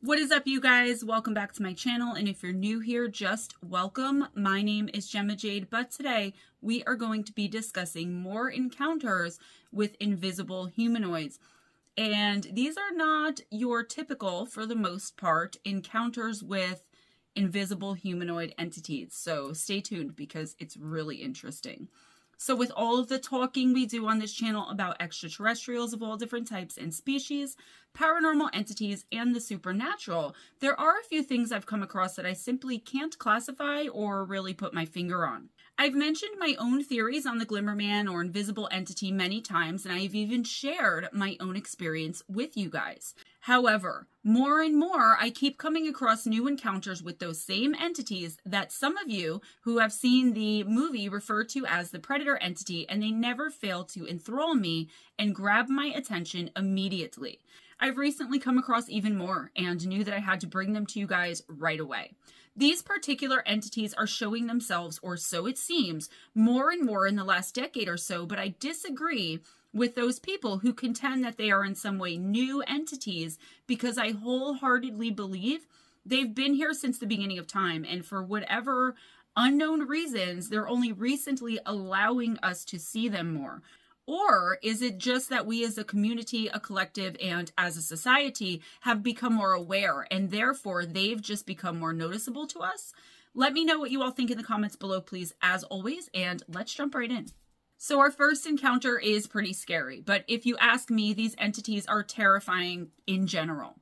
What is up, you guys? Welcome back to my channel, and if you're new here, just welcome. My name is Gemma Jade, but today we are going to be discussing more encounters with invisible humanoids. And these are not your typical, for the most part, encounters with invisible humanoid entities. So stay tuned because it's really interesting. So with all of the talking we do on this channel about extraterrestrials of all different types and species, paranormal entities, and the supernatural, there are a few things I've come across that I simply can't classify or really put my finger on. I've mentioned my own theories on the Glimmerman or invisible entity many times, and I've even shared my own experience with you guys. However, more and more, I keep coming across new encounters with those same entities that some of you who have seen the movie refer to as the Predator entity, and they never fail to enthrall me and grab my attention immediately. I've recently come across even more and knew that I had to bring them to you guys right away. These particular entities are showing themselves, or so it seems, more and more in the last decade or so, but I disagree with those people who contend that they are in some way new entities, because I wholeheartedly believe they've been here since the beginning of time, and for whatever unknown reasons, they're only recently allowing us to see them more. Or is it just that we as a community, a collective, and as a society have become more aware, and therefore they've just become more noticeable to us? Let me know what you all think in the comments below, please, as always, and let's jump right in. So our first encounter is pretty scary, but if you ask me, these entities are terrifying in general.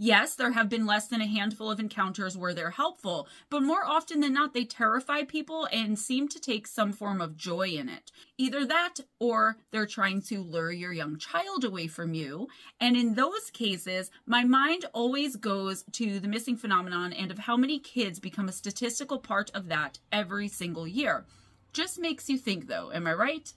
Yes, there have been less than a handful of encounters where they're helpful, but more often than not, they terrify people and seem to take some form of joy in it. Either that, or they're trying to lure your young child away from you. And in those cases, my mind always goes to the missing phenomenon and of how many kids become a statistical part of that every single year. Just makes you think, though, am I right?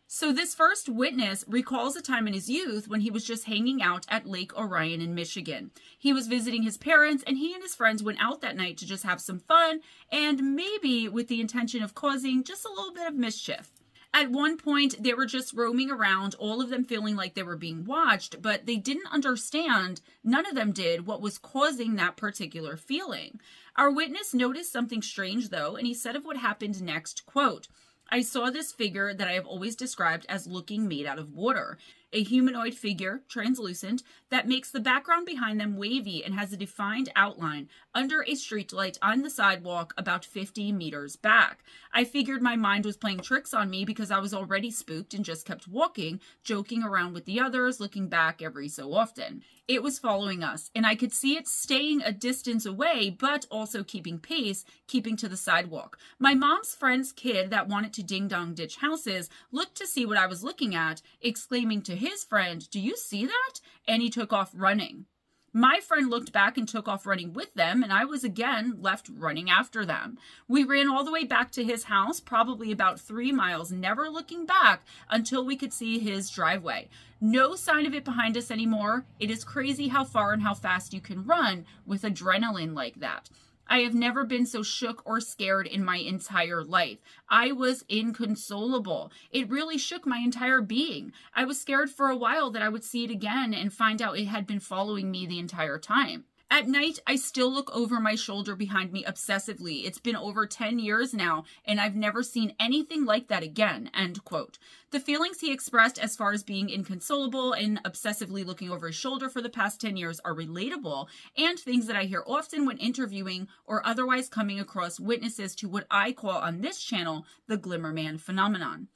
So this first witness recalls a time in his youth when he was just hanging out at Lake Orion in Michigan. He was visiting his parents, and he and his friends went out that night to just have some fun, and maybe with the intention of causing just a little bit of mischief. At one point, they were just roaming around, all of them feeling like they were being watched, but they didn't understand, none of them did, what was causing that particular feeling. Our witness noticed something strange, though, and he said of what happened next, quote, "I saw this figure that I have always described as looking made out of water. A humanoid figure, translucent, that makes the background behind them wavy and has a defined outline under a streetlight on the sidewalk about 50 meters back. I figured my mind was playing tricks on me because I was already spooked and just kept walking, joking around with the others, looking back every so often. It was following us, and I could see it staying a distance away, but also keeping pace, keeping to the sidewalk. My mom's friend's kid that wanted to ding-dong ditch houses looked to see what I was looking at, exclaiming to his friend, 'Do you see that?' And he took off running. My friend looked back and took off running with them, and I was again left running after them. We ran all the way back to his house, probably about 3 miles, never looking back until we could see his driveway. No sign of it behind us anymore. It is crazy how far and how fast you can run with adrenaline like that. I have never been so shook or scared in my entire life. I was inconsolable. It really shook my entire being. I was scared for a while that I would see it again and find out it had been following me the entire time. At night, I still look over my shoulder behind me obsessively. It's been over 10 years now, and I've never seen anything like that again," end quote. The feelings he expressed as far as being inconsolable and obsessively looking over his shoulder for the past 10 years are relatable, and things that I hear often when interviewing or otherwise coming across witnesses to what I call on this channel the Glimmerman phenomenon.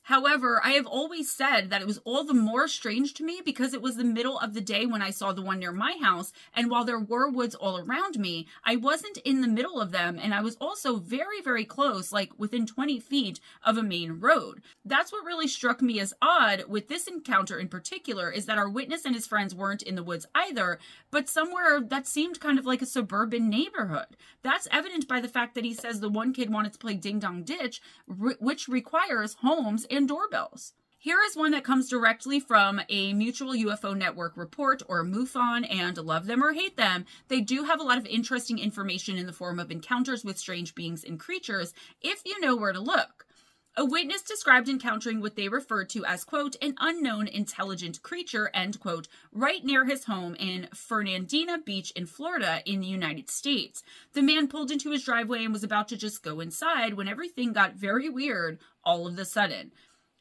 However, I have always said that it was all the more strange to me because it was the middle of the day when I saw the one near my house, and while there were woods all around me, I wasn't in the middle of them, and I was also very, very close, like within 20 feet of a main road. That's what really struck me as odd with this encounter in particular, is that our witness and his friends weren't in the woods either, but somewhere that seemed kind of like a suburban neighborhood. That's evident by the fact that he says the one kid wanted to play Ding Dong Ditch, which requires homes and doorbells. Here is one that comes directly from a Mutual UFO Network report, or MUFON, and love them or hate them, they do have a lot of interesting information in the form of encounters with strange beings and creatures if you know where to look. A witness described encountering what they referred to as, quote, an unknown intelligent creature, end quote, right near his home in Fernandina Beach in Florida in the United States. The man pulled into his driveway and was about to just go inside when everything got very weird all of a sudden.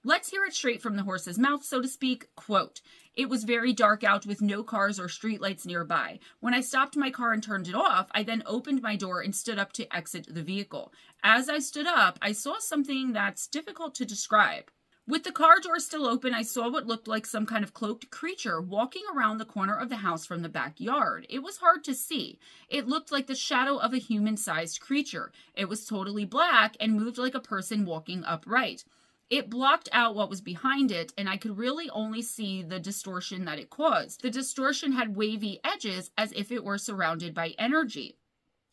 Let's hear it straight from the horse's mouth, so to speak. Quote, it was very dark out with no cars or streetlights nearby. When I stopped my car and turned it off, I then opened my door and stood up to exit the vehicle. As I stood up, I saw something that's difficult to describe. With the car door still open, I saw what looked like some kind of cloaked creature walking around the corner of the house from the backyard. It was hard to see. It looked like the shadow of a human-sized creature. It was totally black and moved like a person walking upright. It blocked out what was behind it, and I could really only see the distortion that it caused. The distortion had wavy edges as if it were surrounded by energy.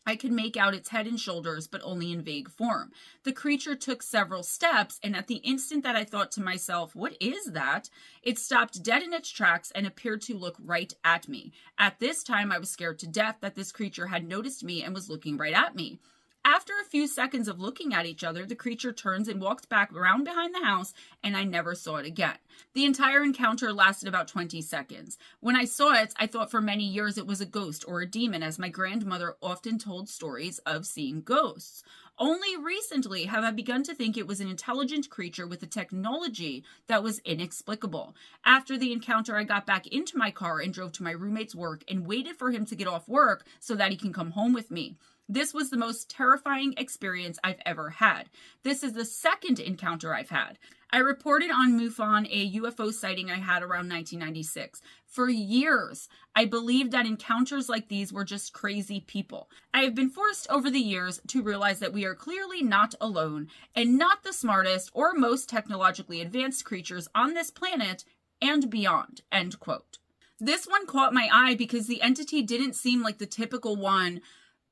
I could make out its head and shoulders, but only in vague form. The creature took several steps, and at the instant that I thought to myself, what is that? It stopped dead in its tracks and appeared to look right at me. At this time, I was scared to death that this creature had noticed me and was looking right at me. After a few seconds of looking at each other, the creature turns and walks back around behind the house, and I never saw it again. The entire encounter lasted about 20 seconds. When I saw it, I thought for many years it was a ghost or a demon, as my grandmother often told stories of seeing ghosts. Only recently have I begun to think it was an intelligent creature with a technology that was inexplicable. After the encounter, I got back into my car and drove to my roommate's work and waited for him to get off work so that he can come home with me. This was the most terrifying experience I've ever had. This is the second encounter I've had. I reported on MUFON a UFO sighting I had around 1996. For years, I believed that encounters like these were just crazy people. I have been forced over the years to realize that we are clearly not alone and not the smartest or most technologically advanced creatures on this planet and beyond, end quote. This one caught my eye because the entity didn't seem like the typical one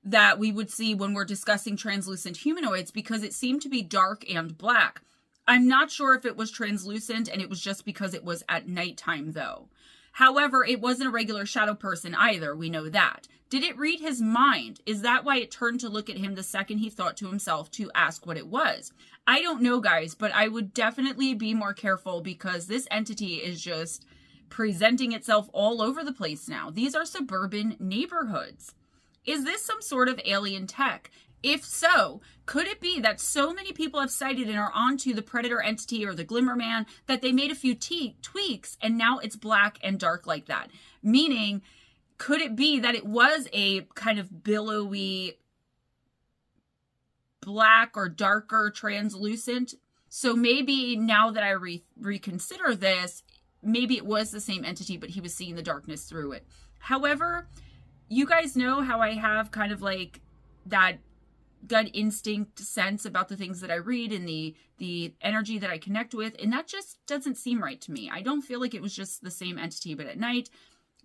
that we would see when we're discussing translucent humanoids, because it seemed to be dark and black. I'm not sure if it was translucent and it was just because it was at nighttime though. However, it wasn't a regular shadow person either, we know that. Did it read his mind? Is that why it turned to look at him the second he thought to himself to ask what it was? I don't know, guys, but I would definitely be more careful because this entity is just presenting itself all over the place now. These are suburban neighborhoods. Is this some sort of alien tech? If so, could it be that so many people have cited and are onto the predator entity or the glimmer man that they made a few tweaks and now it's black and dark like that? Meaning, could it be that it was a kind of billowy black or darker translucent? So maybe now that I reconsider this, maybe it was the same entity, but he was seeing the darkness through it. However, you guys know how I have kind of like that gut instinct sense about the things that I read and the energy that I connect with, and that just doesn't seem right to me. I don't feel like it was just the same entity but at night,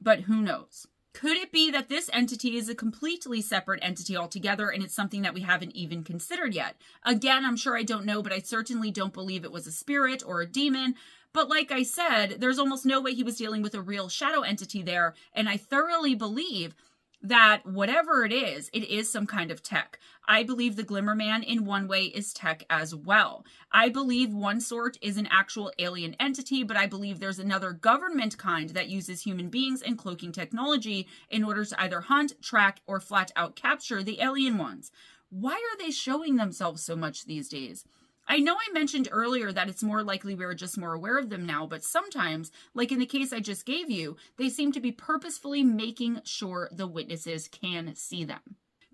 but who knows? Could it be that this entity is a completely separate entity altogether and it's something that we haven't even considered yet? Again, I'm sure I don't know, but I certainly don't believe it was a spirit or a demon. But like I said, there's almost no way he was dealing with a real shadow entity there, and I thoroughly believe that whatever it is some kind of tech. I believe the Glimmer Man in one way is tech as well. I believe one sort is an actual alien entity, but I believe there's another government kind that uses human beings and cloaking technology in order to either hunt, track, or flat out capture the alien ones. Why are they showing themselves so much these days? I know I mentioned earlier that it's more likely we're just more aware of them now, but sometimes, like in the case I just gave you, they seem to be purposefully making sure the witnesses can see them.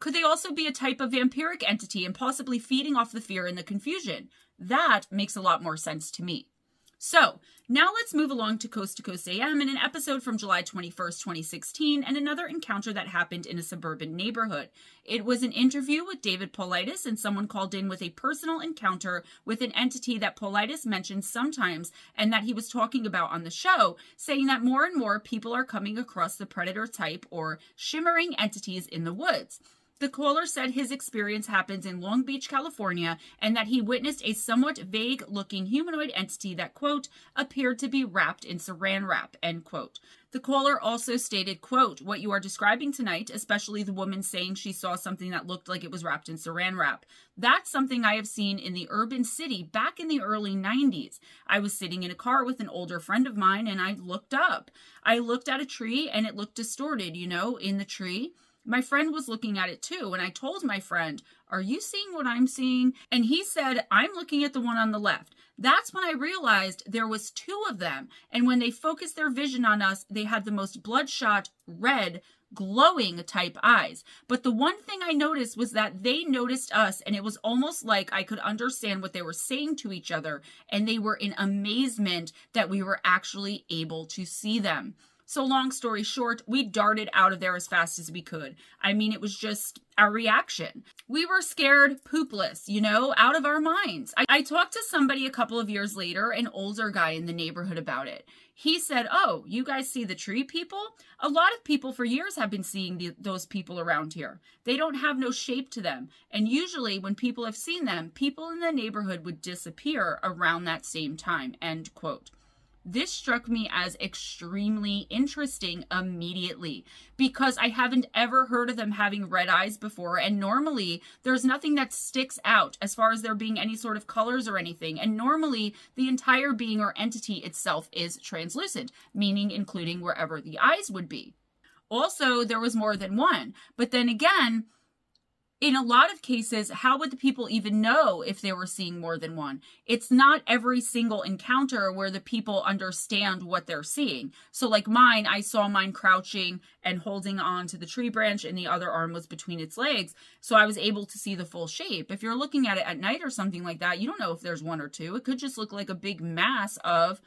Could they also be a type of vampiric entity and possibly feeding off the fear and the confusion? That makes a lot more sense to me. So, now let's move along to Coast AM in an episode from July 21st, 2016, and another encounter that happened in a suburban neighborhood. It was an interview with David Paulides, and someone called in with a personal encounter with an entity that Paulides mentioned sometimes and that he was talking about on the show, saying that more and more people are coming across the predator type or shimmering entities in the woods. The caller said his experience happens in Long Beach, California, and that he witnessed a somewhat vague-looking humanoid entity that, quote, appeared to be wrapped in saran wrap, end quote. The caller also stated, quote, "What you are describing tonight, especially the woman saying she saw something that looked like it was wrapped in saran wrap, that's something I have seen in the urban city back in the early 90s. I was sitting in a car with an older friend of mine and I looked up. I looked at a tree and it looked distorted, in the tree. My friend was looking at it too, and I told my friend, 'Are you seeing what I'm seeing?' And he said, 'I'm looking at the one on the left.' That's when I realized there was two of them, and when they focused their vision on us, they had the most bloodshot, red, glowing type eyes. But the one thing I noticed was that they noticed us, and it was almost like I could understand what they were saying to each other, and they were in amazement that we were actually able to see them." So long story short, we darted out of there as fast as we could. I mean, it was just our reaction. We were scared poopless, out of our minds. I talked to somebody a couple of years later, an older guy in the neighborhood, about it. He said, "Oh, you guys see the tree people? A lot of people for years have been seeing those people around here. They don't have no shape to them. And usually when people have seen them, people in the neighborhood would disappear around that same time," end quote. This struck me as extremely interesting immediately because I haven't ever heard of them having red eyes before. And normally there's nothing that sticks out as far as there being any sort of colors or anything. And normally the entire being or entity itself is translucent, meaning including wherever the eyes would be. Also, there was more than one. But then again, in a lot of cases, how would the people even know if they were seeing more than one? It's not every single encounter where the people understand what they're seeing. So like mine, I saw mine crouching and holding on to the tree branch and the other arm was between its legs. So I was able to see the full shape. If you're looking at it at night or something like that, you don't know if there's one or two. It could just look like a big mass of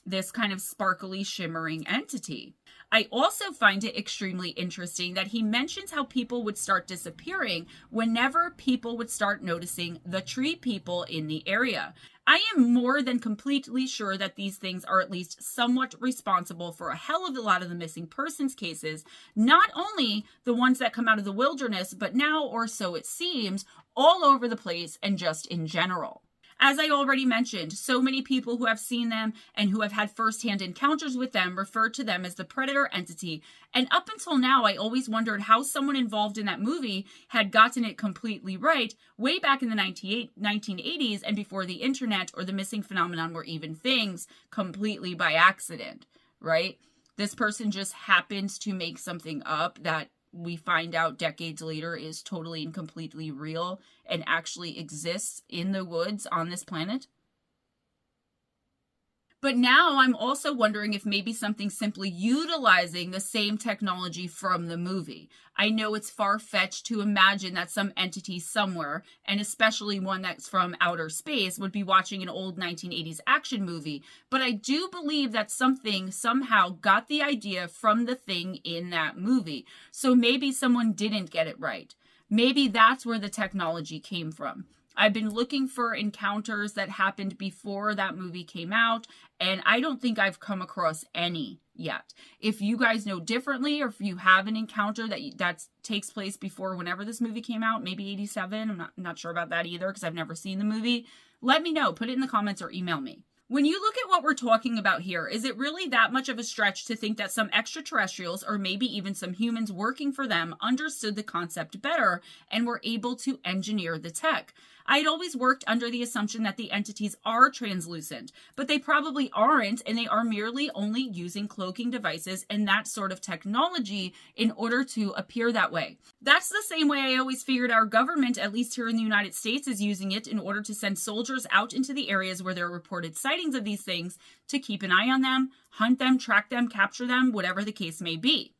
this kind of sparkly, shimmering entity. I also find it extremely interesting that he mentions how people would start disappearing whenever people would start noticing the tree people in the area. I am more than completely sure that these things are at least somewhat responsible for a hell of a lot of the missing persons cases, not only the ones that come out of the wilderness, but now, or so it seems, all over the place and just in general. As I already mentioned, so many people who have seen them and who have had firsthand encounters with them refer to them as the predator entity. And up until now, I always wondered how someone involved in that movie had gotten it completely right way back in the 1980s and before the internet or the missing phenomenon were even things, completely by accident, right? This person just happens to make something up that we find out decades later is totally and completely real and actually exists in the woods on this planet. But now I'm also wondering if maybe something simply utilizing the same technology from the movie. I know it's far-fetched to imagine that some entity somewhere, and especially one that's from outer space, would be watching an old 1980s action movie. But I do believe that something somehow got the idea from the thing in that movie. So maybe someone didn't get it right. Maybe that's where the technology came from. I've been looking for encounters that happened before that movie came out, and I don't think I've come across any yet. If you guys know differently, or if you have an encounter that takes place before whenever this movie came out, maybe 87, I'm not sure about that either because I've never seen the movie, let me know. Put it in the comments or email me. When you look at what we're talking about here, is it really that much of a stretch to think that some extraterrestrials, or maybe even some humans working for them, understood the concept better and were able to engineer the tech? I had always worked under the assumption that the entities are translucent, but they probably aren't, and they are merely only using cloaking devices and that sort of technology in order to appear that way. That's the same way I always figured our government, at least here in the United States, is using it in order to send soldiers out into the areas where there are reported sightings of these things to keep an eye on them, hunt them, track them, capture them, whatever the case may be.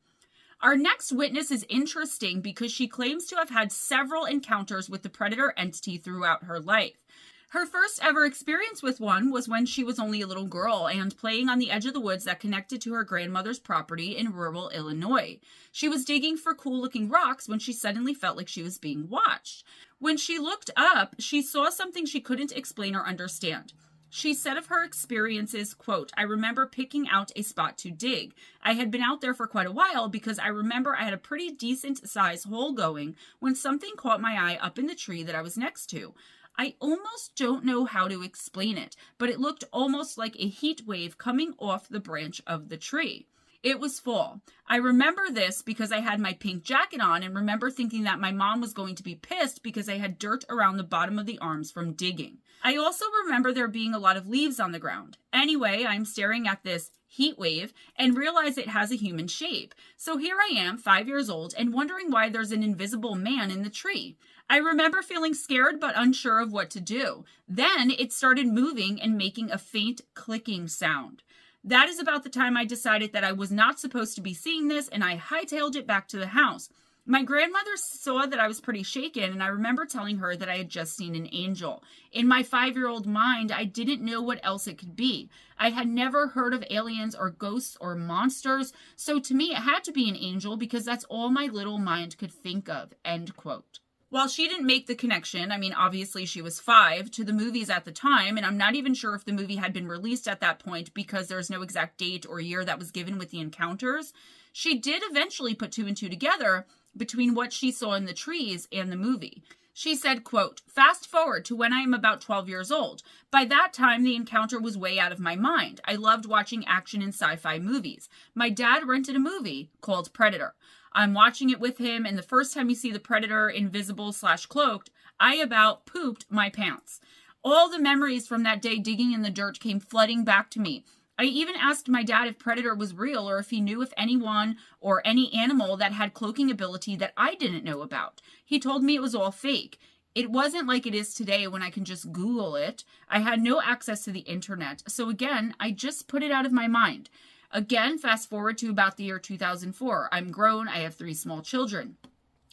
Our next witness is interesting because she claims to have had several encounters with the predator entity throughout her life. Her first ever experience with one was when she was only a little girl and playing on the edge of the woods that connected to her grandmother's property in rural Illinois. She was digging for cool-looking rocks when she suddenly felt like she was being watched. When she looked up, she saw something she couldn't explain or understand. She said of her experiences, quote, "I remember picking out a spot to dig. I had been out there for quite a while because I remember I had a pretty decent size hole going when something caught my eye up in the tree that I was next to. I almost don't know how to explain it, but it looked almost like a heat wave coming off the branch of the tree. It was fall. I remember this because I had my pink jacket on and remember thinking that my mom was going to be pissed because I had dirt around the bottom of the arms from digging. I also remember there being a lot of leaves on the ground. Anyway, I'm staring at this heat wave and realize it has a human shape. So here I am, 5 years old, and wondering why there's an invisible man in the tree. I remember feeling scared but unsure of what to do. Then it started moving and making a faint clicking sound. That is about the time I decided that I was not supposed to be seeing this, and I hightailed it back to the house. My grandmother saw that I was pretty shaken, and I remember telling her that I had just seen an angel. In my 5-year-old mind, I didn't know what else it could be. I had never heard of aliens or ghosts or monsters, so to me it had to be an angel because that's all my little mind could think of, end quote. While she didn't make the connection, I mean, obviously she was 5, to the movies at the time, and I'm not even sure if the movie had been released at that point because there's no exact date or year that was given with the encounters, she did eventually put 2 and 2 together between what she saw in the trees and the movie. She said, quote, "Fast forward to when I am about 12 years old. By that time, the encounter was way out of my mind. I loved watching action and sci-fi movies. My dad rented a movie called Predator. I'm watching it with him, and the first time you see the Predator invisible/cloaked, I about pooped my pants. All the memories from that day digging in the dirt came flooding back to me. I even asked my dad if Predator was real or if he knew if anyone or any animal that had cloaking ability that I didn't know about. He told me it was all fake. It wasn't like it is today when I can just Google it. I had no access to the internet. So again, I just put it out of my mind. Again, fast forward to about the year 2004. I'm grown. I have 3 small children.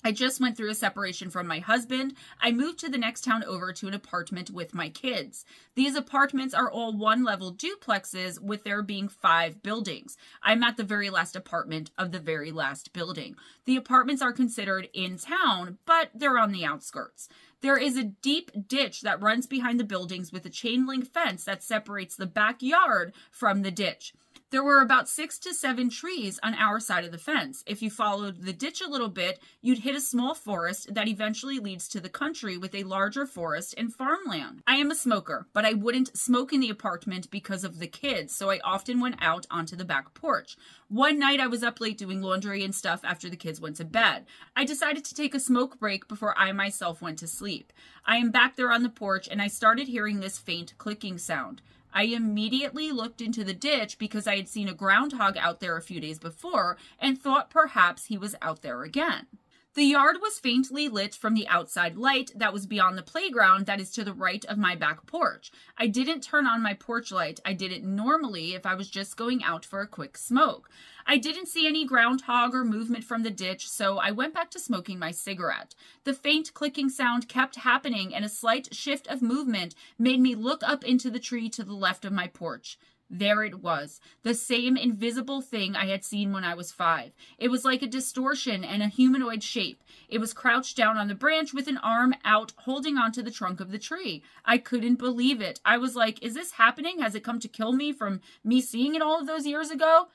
I just went through a separation from my husband. I moved to the next town over to an apartment with my kids. These apartments are all 1-level duplexes with there being 5 buildings. I'm at the very last apartment of the very last building. The apartments are considered in town, but they're on the outskirts. There is a deep ditch that runs behind the buildings with a chain link fence that separates the backyard from the ditch. There were about 6 to 7 trees on our side of the fence. If you followed the ditch a little bit, you'd hit a small forest that eventually leads to the country with a larger forest and farmland. I am a smoker, but I wouldn't smoke in the apartment because of the kids, so I often went out onto the back porch. One night I was up late doing laundry and stuff after the kids went to bed. I decided to take a smoke break before I myself went to sleep. I am back there on the porch and I started hearing this faint clicking sound. I immediately looked into the ditch because I had seen a groundhog out there a few days before and thought perhaps he was out there again. The yard was faintly lit from the outside light that was beyond the playground that is to the right of my back porch. I didn't turn on my porch light. I did it normally if I was just going out for a quick smoke. I didn't see any groundhog or movement from the ditch, so I went back to smoking my cigarette. The faint clicking sound kept happening, and a slight shift of movement made me look up into the tree to the left of my porch. There it was, the same invisible thing I had seen when I was 5. It was like a distortion and a humanoid shape. It was crouched down on the branch with an arm out, holding onto the trunk of the tree. I couldn't believe it. I was like, is this happening? Has it come to kill me from me seeing it all of those years ago?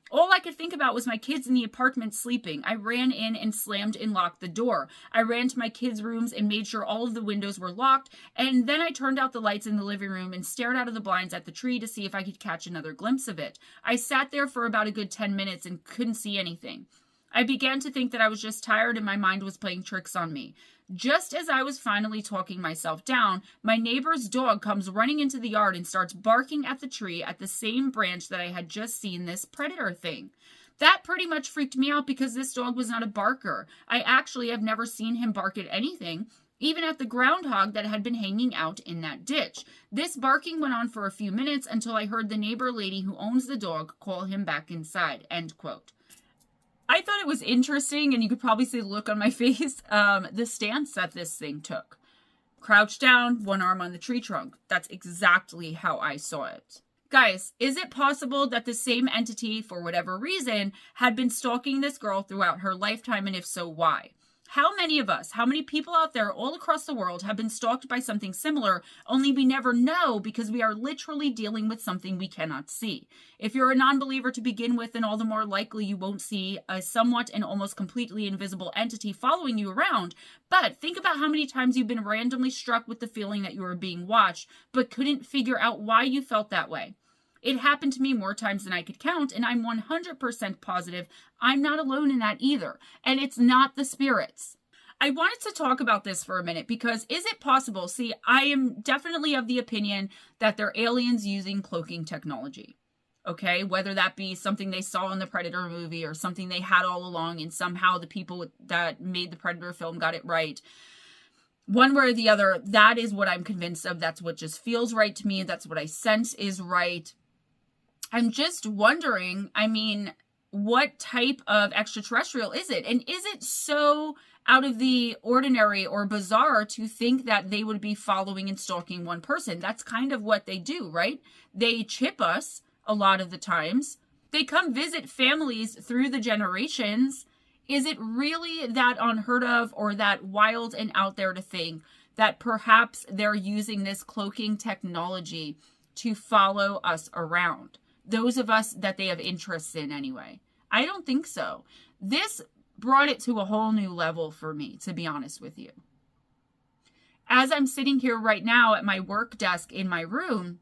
All I could think about was my kids in the apartment sleeping. I ran in and slammed and locked the door. I ran to my kids' rooms and made sure all of the windows were locked, and then I turned out the lights in the living room and stared out of the blinds at the tree to see if I could catch another glimpse of it. I sat there for about a good 10 minutes and couldn't see anything. I began to think that I was just tired and my mind was playing tricks on me. Just as I was finally talking myself down, my neighbor's dog comes running into the yard and starts barking at the tree at the same branch that I had just seen this predator thing. That pretty much freaked me out because this dog was not a barker. I actually have never seen him bark at anything, even at the groundhog that had been hanging out in that ditch. This barking went on for a few minutes until I heard the neighbor lady who owns the dog call him back inside, end quote. I thought it was interesting, and you could probably see the look on my face, the stance that this thing took. Crouched down, one arm on the tree trunk. That's exactly how I saw it. Guys, is it possible that the same entity, for whatever reason, had been stalking this girl throughout her lifetime, and if so, why? How many of us, how many people out there all across the world have been stalked by something similar, only we never know because we are literally dealing with something we cannot see? If you're a non-believer to begin with, then all the more likely you won't see a somewhat and almost completely invisible entity following you around. But think about how many times you've been randomly struck with the feeling that you were being watched, but couldn't figure out why you felt that way. It happened to me more times than I could count, and I'm 100% positive I'm not alone in that either. And it's not the spirits. I wanted to talk about this for a minute because is it possible? See, I am definitely of the opinion that they're aliens using cloaking technology. Okay, whether that be something they saw in the Predator movie or something they had all along, and somehow the people that made the Predator film got it right. One way or the other, that is what I'm convinced of. That's what just feels right to me. That's what I sense is right. I'm just wondering, I mean, what type of extraterrestrial is it? And is it so out of the ordinary or bizarre to think that they would be following and stalking one person? That's kind of what they do, right? They chip us a lot of the times. They come visit families through the generations. Is it really that unheard of or that wild and out there to think that perhaps they're using this cloaking technology to follow us around? Those of us that they have interests in anyway. I don't think so. This brought it to a whole new level for me, to be honest with you. As I'm sitting here right now at my work desk in my room,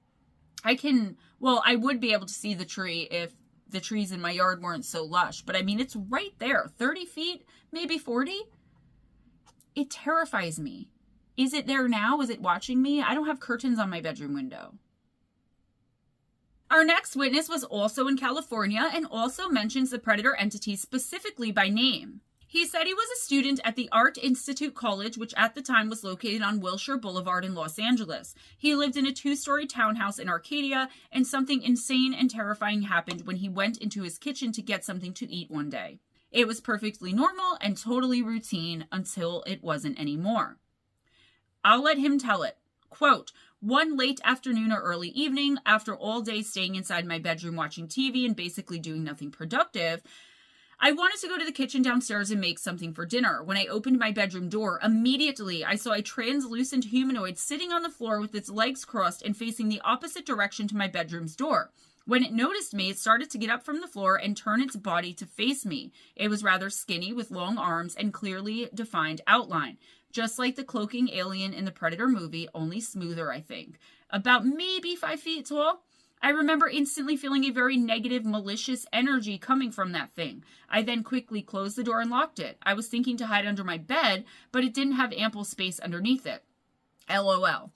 I would be able to see the tree if the trees in my yard weren't so lush. But I mean, it's right there, 30 feet, maybe 40. It terrifies me. Is it there now? Is it watching me? I don't have curtains on my bedroom window. Our next witness was also in California and also mentions the Predator entity specifically by name. He said he was a student at the Art Institute College, which at the time was located on Wilshire Boulevard in Los Angeles. He lived in a 2-story townhouse in Arcadia, and something insane and terrifying happened when he went into his kitchen to get something to eat one day. It was perfectly normal and totally routine until it wasn't anymore. I'll let him tell it. Quote, one late afternoon or early evening, after all day staying inside my bedroom watching TV and basically doing nothing productive, I wanted to go to the kitchen downstairs and make something for dinner. When I opened my bedroom door, immediately I saw a translucent humanoid sitting on the floor with its legs crossed and facing the opposite direction to my bedroom's door. When it noticed me, it started to get up from the floor and turn its body to face me. It was rather skinny with long arms and clearly defined outline. Just like the cloaking alien in the Predator movie, only smoother, I think. About maybe 5 feet tall. I remember instantly feeling a very negative, malicious energy coming from that thing. I then quickly closed the door and locked it. I was thinking to hide under my bed, but it didn't have ample space underneath it. LOL.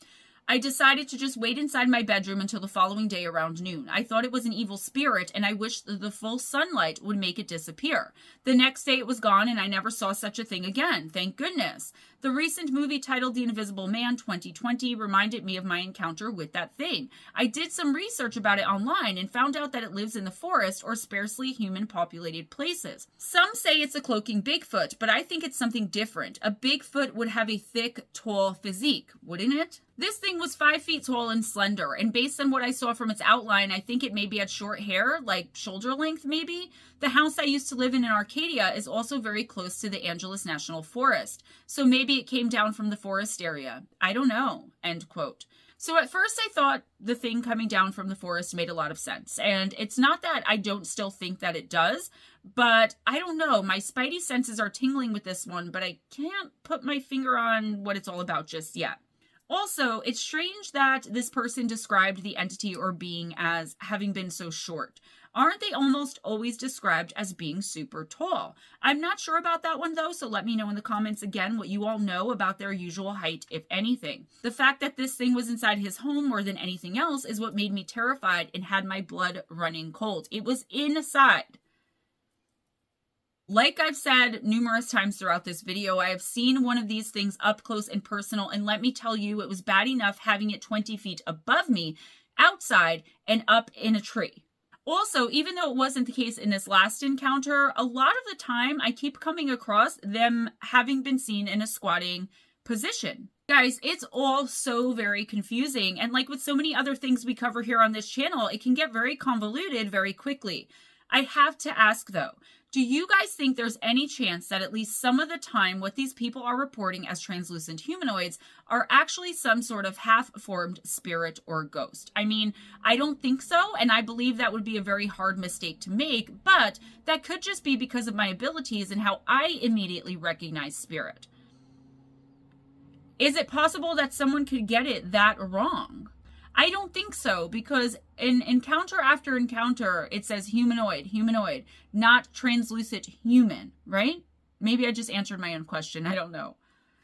I decided to just wait inside my bedroom until the following day around noon. I thought it was an evil spirit, and I wished that the full sunlight would make it disappear. The next day it was gone, and I never saw such a thing again. Thank goodness. The recent movie titled The Invisible Man 2020 reminded me of my encounter with that thing. I did some research about it online and found out that it lives in the forest or sparsely human-populated places. Some say it's a cloaking Bigfoot, but I think it's something different. A Bigfoot would have a thick, tall physique, wouldn't it? This thing was 5 feet tall and slender, and based on what I saw from its outline, I think it maybe had short hair, like shoulder length maybe. The house I used to live in Arcadia is also very close to the Angeles National Forest, so maybe it came down from the forest area. I don't know, end quote. So at first I thought the thing coming down from the forest made a lot of sense, and it's not that I don't still think that it does, but I don't know, my spidey senses are tingling with this one, but I can't put my finger on what it's all about just yet. Also, it's strange that this person described the entity or being as having been so short. Aren't they almost always described as being super tall? I'm not sure about that one though, so let me know in the comments again what you all know about their usual height, if anything. The fact that this thing was inside his home more than anything else is what made me terrified and had my blood running cold. It was inside. Like I've said numerous times throughout this video, I have seen one of these things up close and personal, and let me tell you, it was bad enough having it 20 feet above me, outside, and up in a tree. Also, even though it wasn't the case in this last encounter, a lot of the time I keep coming across them having been seen in a squatting position. Guys, it's all so very confusing, and like with so many other things we cover here on this channel, it can get very convoluted very quickly. I have to ask though, Do you guys think there's any chance that at least some of the time what these people are reporting as translucent humanoids are actually some sort of half-formed spirit or ghost? I mean, I don't think so, and I believe that would be a very hard mistake to make, but that could just be because of my abilities and how I immediately recognize spirit. Is it possible that someone could get it that wrong? I don't think so, because in encounter after encounter, it says humanoid, humanoid, not translucent human, right? Maybe I just answered my own question. I don't know.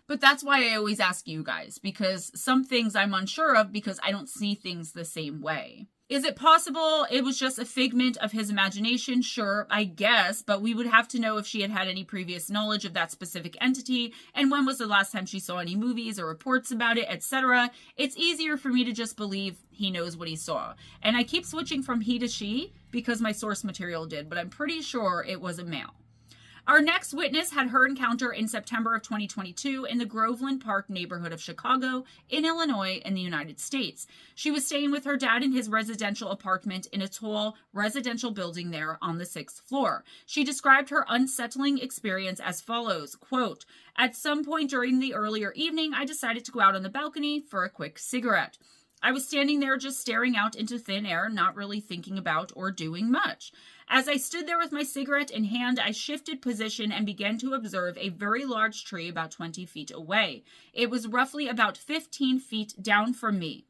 But that's why I always ask you guys, because some things I'm unsure of because I don't see things the same way. Is it possible it was just a figment of his imagination? Sure, I guess, but we would have to know if she had had any previous knowledge of that specific entity, and when was the last time she saw any movies or reports about it, etc. It's easier for me to just believe he knows what he saw. And I keep switching from he to she because my source material did, but I'm pretty sure it was a male. Our next witness had her encounter in September of 2022 in the Groveland Park neighborhood of Chicago in Illinois in the United States. She was staying with her dad in his residential apartment in a tall residential building there on the 6th floor. She described her unsettling experience as follows, quote, "At some point during the earlier evening, I decided to go out on the balcony for a quick cigarette. I was standing there just staring out into thin air, not really thinking about or doing much. As I stood there with my cigarette in hand, I shifted position and began to observe a very large tree about 20 feet away. It was roughly about 15 feet down from me.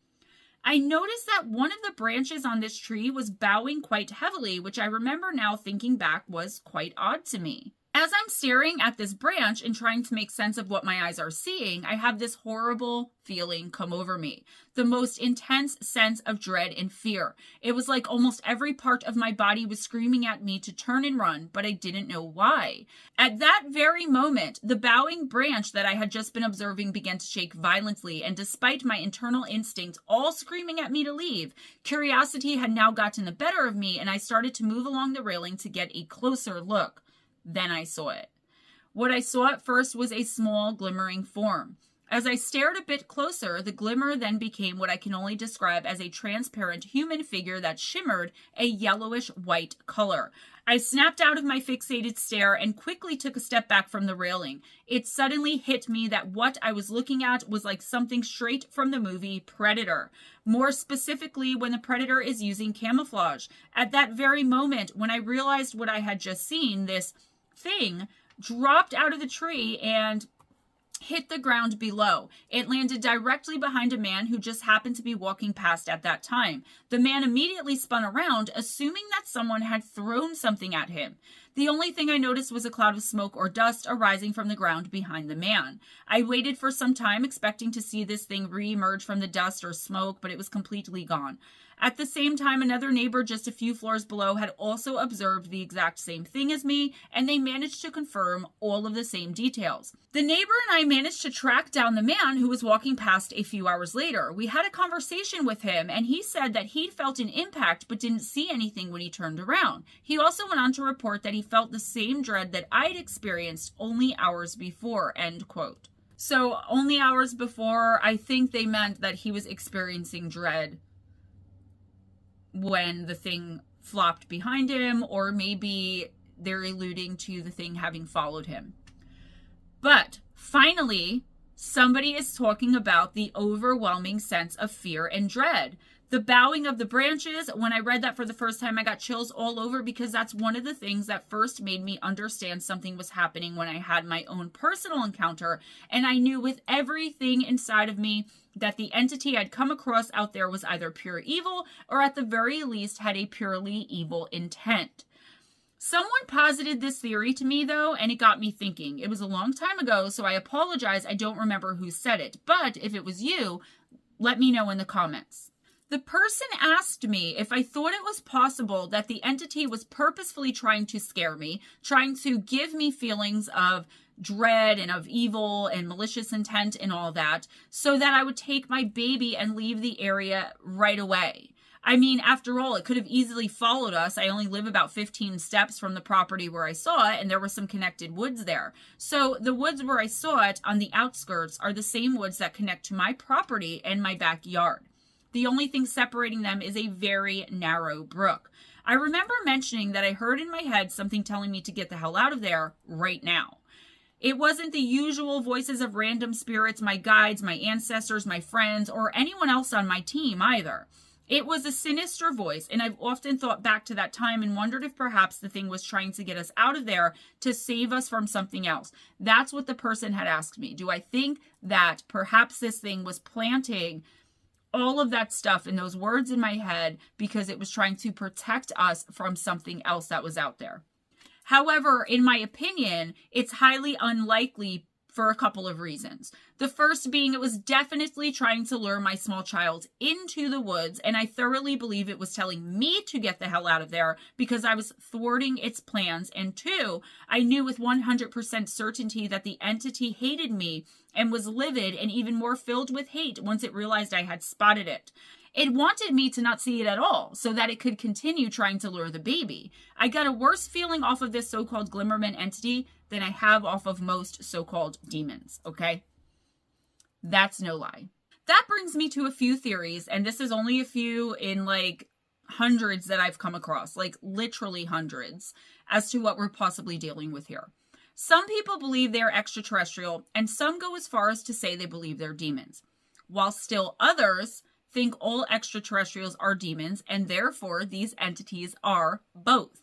I noticed that one of the branches on this tree was bowing quite heavily, which I remember now thinking back was quite odd to me. As I'm staring at this branch and trying to make sense of what my eyes are seeing, I have this horrible feeling come over me. The most intense sense of dread and fear. It was like almost every part of my body was screaming at me to turn and run, but I didn't know why. At that very moment, the bowing branch that I had just been observing began to shake violently, and despite my internal instinct all screaming at me to leave, curiosity had now gotten the better of me, and I started to move along the railing to get a closer look. Then I saw it. What I saw at first was a small glimmering form. As I stared a bit closer, the glimmer then became what I can only describe as a transparent human figure that shimmered a yellowish white color. I snapped out of my fixated stare and quickly took a step back from the railing. It suddenly hit me that what I was looking at was like something straight from the movie Predator. More specifically, when the Predator is using camouflage. At that very moment, when I realized what I had just seen, this thing dropped out of the tree and hit the ground below. It landed directly behind a man who just happened to be walking past at that time. The man immediately spun around, assuming that someone had thrown something at him. The only thing I noticed was a cloud of smoke or dust arising from the ground behind the man. I waited for some time, expecting to see this thing re-emerge from the dust or smoke, but it was completely gone. At the same time, another neighbor just a few floors below had also observed the exact same thing as me, and they managed to confirm all of the same details. The neighbor and I managed to track down the man who was walking past a few hours later. We had a conversation with him, and he said that he'd felt an impact but didn't see anything when he turned around. He also went on to report that he felt the same dread that I'd experienced only hours before, end quote. So only hours before, I think they meant that he was experiencing dread when the thing flopped behind him, or maybe they're alluding to the thing having followed him. But finally, somebody is talking about the overwhelming sense of fear and dread. The bowing of the branches, when I read that for the first time, I got chills all over, because that's one of the things that first made me understand something was happening when I had my own personal encounter, and I knew with everything inside of me that the entity I'd come across out there was either pure evil, or at the very least had a purely evil intent. Someone posited this theory to me, though, and it got me thinking. It was a long time ago, so I apologize. I don't remember who said it, but if it was you, let me know in the comments. The person asked me if I thought it was possible that the entity was purposefully trying to scare me, trying to give me feelings of dread and of evil and malicious intent and all that, so that I would take my baby and leave the area right away. I mean, after all, it could have easily followed us. I only live about 15 steps from the property where I saw it, and there were some connected woods there. So the woods where I saw it on the outskirts are the same woods that connect to my property and my backyard. The only thing separating them is a very narrow brook. I remember mentioning that I heard in my head something telling me to get the hell out of there right now. It wasn't the usual voices of random spirits, my guides, my ancestors, my friends, or anyone else on my team either. It was a sinister voice, and I've often thought back to that time and wondered if perhaps the thing was trying to get us out of there to save us from something else. That's what the person had asked me. Do I think that perhaps this thing was planting all of that stuff in those words in my head because it was trying to protect us from something else that was out there? However, in my opinion, it's highly unlikely for a couple of reasons. The first being it was definitely trying to lure my small child into the woods, and I thoroughly believe it was telling me to get the hell out of there because I was thwarting its plans. And two, I knew with 100% certainty that the entity hated me and was livid and even more filled with hate once it realized I had spotted it. It wanted me to not see it at all so that it could continue trying to lure the baby. I got a worse feeling off of this so-called Glimmerman entity than I have off of most so-called demons, okay? That's no lie. That brings me to a few theories, and this is only a few in like hundreds that I've come across, like literally hundreds, as to what we're possibly dealing with here. Some people believe they're extraterrestrial, and some go as far as to say they believe they're demons, while still others think all extraterrestrials are demons, and therefore these entities are both.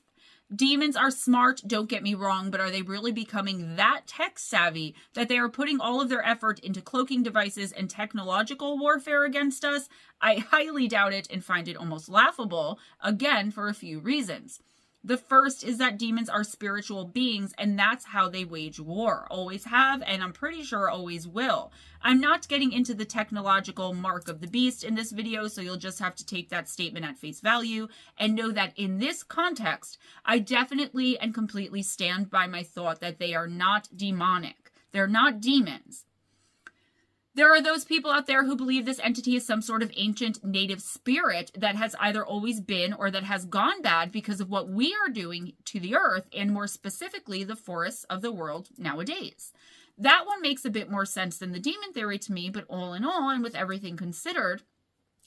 Demons are smart, don't get me wrong, but are they really becoming that tech savvy that they are putting all of their effort into cloaking devices and technological warfare against us? I highly doubt it and find it almost laughable, again, for a few reasons. The first is that demons are spiritual beings, and that's how they wage war. Always have, and I'm pretty sure always will. I'm not getting into the technological mark of the beast in this video, so you'll just have to take that statement at face value and know that in this context, I definitely and completely stand by my thought that they are not demonic. They're not demons. There are those people out there who believe this entity is some sort of ancient native spirit that has either always been or that has gone bad because of what we are doing to the earth, and more specifically, the forests of the world nowadays. That one makes a bit more sense than the demon theory to me, but all in all, and with everything considered,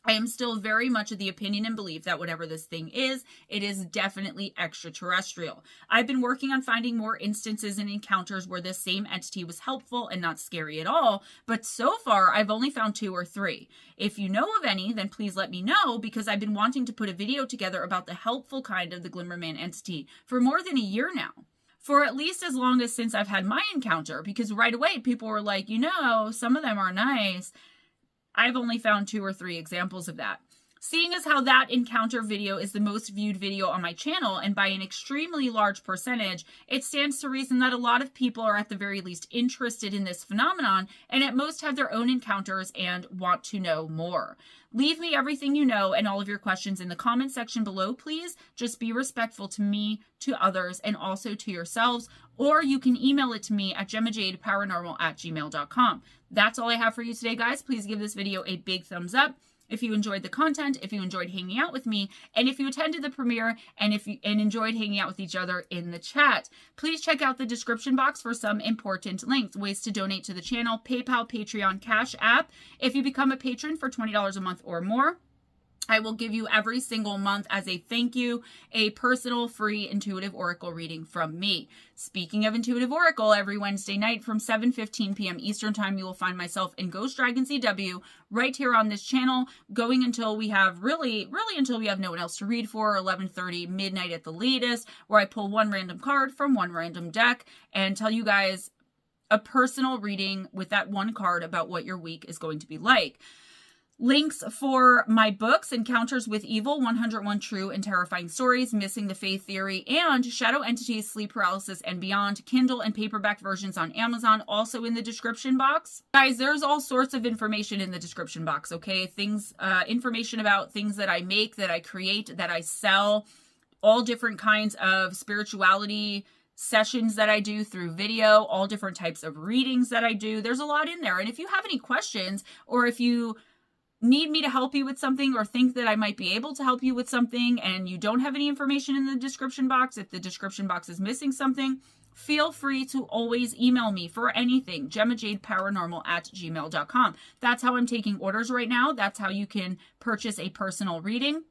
I am still very much of the opinion and belief that whatever this thing is, it is definitely extraterrestrial. I've been working on finding more instances and encounters where this same entity was helpful and not scary at all, but so far I've only found 2 or 3. If you know of any, then please let me know, because I've been wanting to put a video together about the helpful kind of the Glimmerman entity for more than a year now. For at least as long as since I've had my encounter, because right away people were like, you know, some of them are nice. I've only found 2 or 3 examples of that. Seeing as how that encounter video is the most viewed video on my channel, and by an extremely large percentage, it stands to reason that a lot of people are at the very least interested in this phenomenon, and at most have their own encounters and want to know more. Leave me everything you know and all of your questions in the comment section below, please. Just be respectful to me, to others, and also to yourselves, or you can email it to me at GemmaJadeParanormal@gmail.com. That's all I have for you today, guys. Please give this video a big thumbs up if you enjoyed the content, if you enjoyed hanging out with me, and if you attended the premiere and enjoyed hanging out with each other in the chat. Please check out the description box for some important links, ways to donate to the channel, PayPal, Patreon, Cash App. If you become a patron for $20 a month or more, I will give you every single month as a thank you, a personal free intuitive oracle reading from me. Speaking of intuitive oracle, every Wednesday night from 7:15 p.m. Eastern time, you will find myself in Ghost Dragon CW right here on this channel, going until we have really until we have no one else to read for, 11:30 midnight at the latest, where I pull one random card from one random deck and tell you guys a personal reading with that one card about what your week is going to be like. Links for my books, Encounters with Evil, 101 True and Terrifying Stories, Missing the Faith Theory, and Shadow Entities, Sleep Paralysis and Beyond, Kindle and paperback versions on Amazon, also in the description box. Guys, there's all sorts of information in the description box, okay? Information about things that I make, that I create, that I sell, all different kinds of spirituality sessions that I do through video, all different types of readings that I do. There's a lot in there. And if you have any questions, or if you need me to help you with something, or think that I might be able to help you with something and you don't have any information in the description box, if the description box is missing something, feel free to always email me for anything, GemmaJadeParanormal@gmail.com. That's how I'm taking orders right now. That's how you can purchase a personal reading.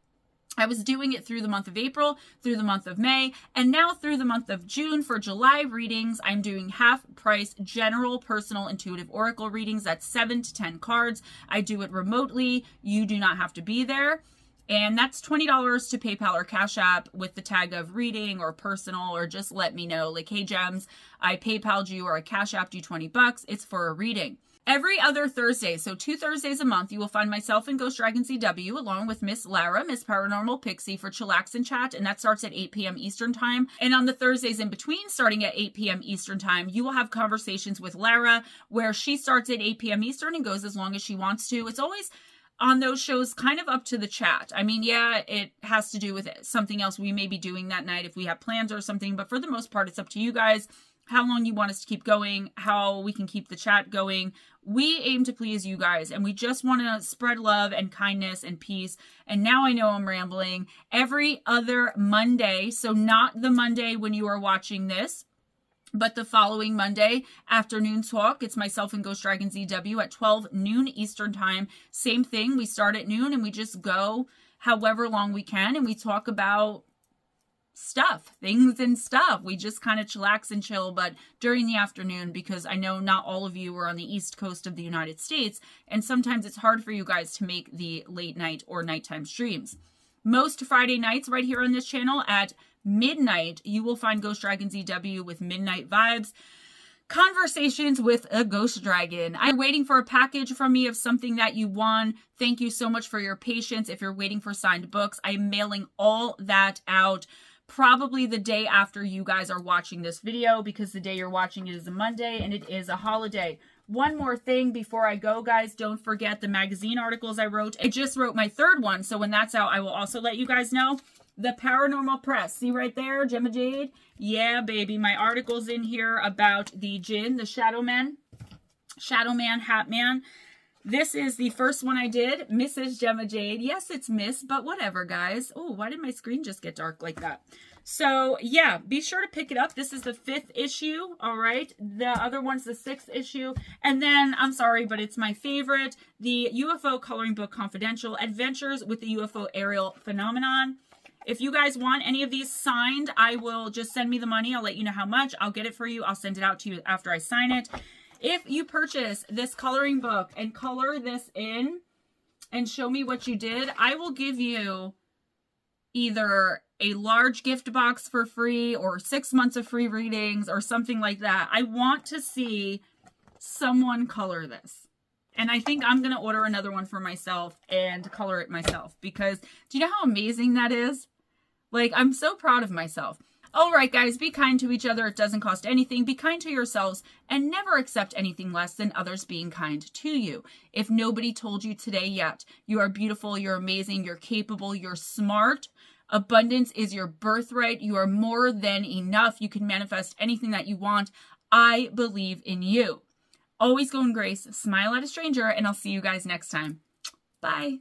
I was doing it through the month of April, through the month of May, and now through the month of June for July readings. I'm doing half price general personal intuitive oracle readings. That's 7 to 10 cards. I do it remotely. You do not have to be there. And that's $20 to PayPal or Cash App with the tag of reading or personal, or just let me know, like, hey, Gems, I PayPal'd you or I Cash App'd you $20. It's for a reading. Every other Thursday, so 2 Thursdays a month, you will find myself and Ghost Dragon ZW along with Miss Lara, Miss Paranormal Pixie for Chillax and Chat, and that starts at 8 p.m. Eastern Time. And on the Thursdays in between, starting at 8 p.m. Eastern Time, you will have conversations with Lara where she starts at 8 p.m. Eastern and goes as long as she wants to. It's always on those shows kind of up to the chat. I mean, yeah, it has to do with something else we may be doing that night if we have plans or something, but for the most part, it's up to you guys how long you want us to keep going, how we can keep the chat going. We aim to please you guys, and we just want to spread love and kindness and peace. And now I know I'm rambling. Every other Monday, so not the Monday when you are watching this, but the following Monday, afternoon talk. It's myself and Ghost Dragon ZW at 12 noon Eastern Time. Same thing. We start at noon and we just go however long we can, and we talk about things and stuff. We just kind of chillax and chill, but during the afternoon, because I know not all of you are on the East Coast of the United States, and sometimes it's hard for you guys to make the late night or nighttime streams. Most Friday nights right here on this channel at midnight, you will find Ghost Dragon ZW with Midnight Vibes. Conversations with a ghost dragon. I'm waiting for a package from me of something that you won. Thank you so much for your patience. If you're waiting for signed books, I'm mailing all that out probably the day after you guys are watching this video, because the day you're watching it is a Monday and it is a holiday. One more thing before I go, guys, don't forget the magazine articles I wrote. I just wrote my 3rd one, so when that's out, I will also let you guys know. The Paranormal Press, see right there, Gemma Jade? Yeah, baby, my article's in here about the Jinn, the Shadow Man, Hat Man. This is the first one I did, Mrs. Gemma Jade. Yes, it's Miss, but whatever, guys. Oh, why did my screen just get dark like that? So, yeah, be sure to pick it up. This is the 5th issue, all right? The other one's the 6th issue. And then, I'm sorry, but it's my favorite, the UFO Coloring Book Confidential, Adventures with the UFO Aerial Phenomenon. If you guys want any of these signed, I will just send me the money. I'll let you know how much. I'll get it for you. I'll send it out to you after I sign it. If you purchase this coloring book and color this in and show me what you did, I will give you either a large gift box for free or 6 months of free readings or something like that. I want to see someone color this. And I think I'm going to order another one for myself and color it myself, because do you know how amazing that is? Like, I'm so proud of myself. All right, guys, be kind to each other. It doesn't cost anything. Be kind to yourselves and never accept anything less than others being kind to you. If nobody told you today yet, you are beautiful, you're amazing, you're capable, you're smart. Abundance is your birthright. You are more than enough. You can manifest anything that you want. I believe in you. Always go in grace, smile at a stranger, and I'll see you guys next time. Bye.